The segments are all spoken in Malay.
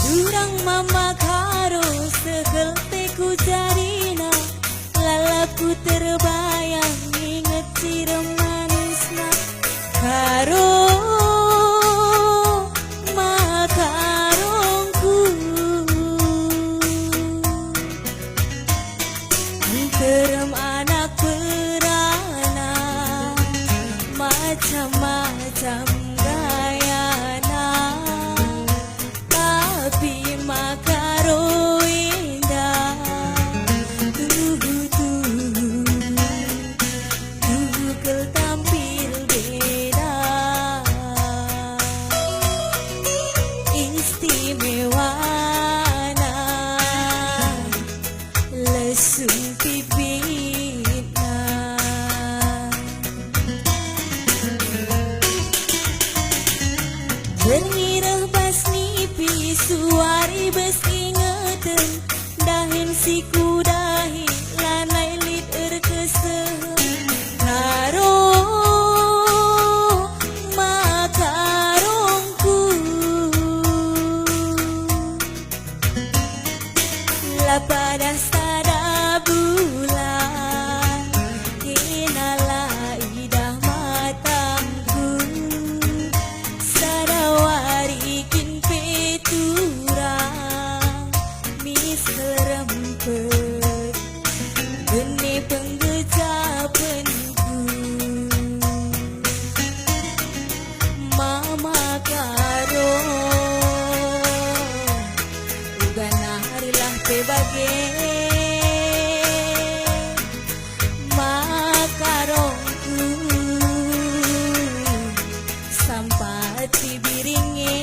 Durang mama karo segelte ku jarina, lalaku terbayang inget siram manisna karo makarongku. Terem anak beranak macam-macam gayana, tapi makaro indah. Tukel tampil beda, istimewana lesung pipitna. Bernirah bas nipi suari bes ingeten, dahin si kudahi lanai lit erkeseh karo makarongku. Lapada sada bulan kinala idah matangku, sadawari kin peturang mis rempet geni penggejapanku. Mama karo ugana harilah pebage makarongku sampati biringe.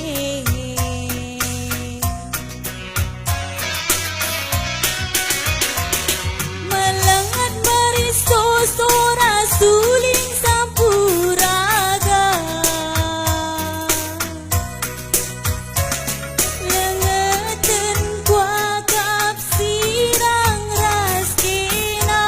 Melengat mariso sora suling sampuraga, lengeten kuakap sirang raskina.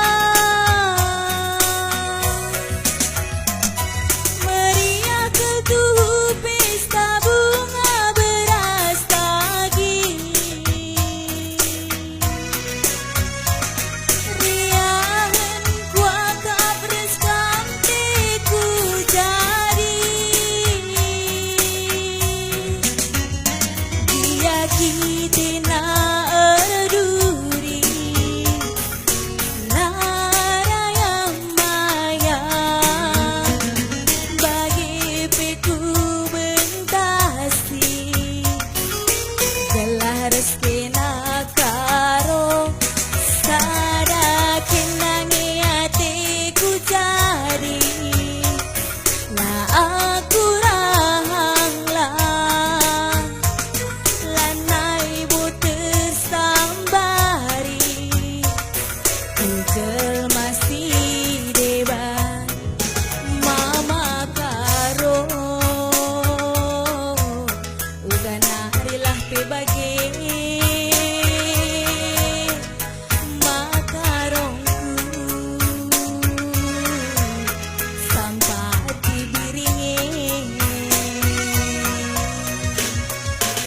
Meriah ketuh pesta bunga beras tagi, riahan kuakap reskante ku jadi. Dia kitina erduri larayam maya, bagi peku bentasi gelah reskena karo sadakin nangi hatiku jadi. Nah aku rahanglah lanai buter sambari, kujel masih debat mama karo ugana harilah pebage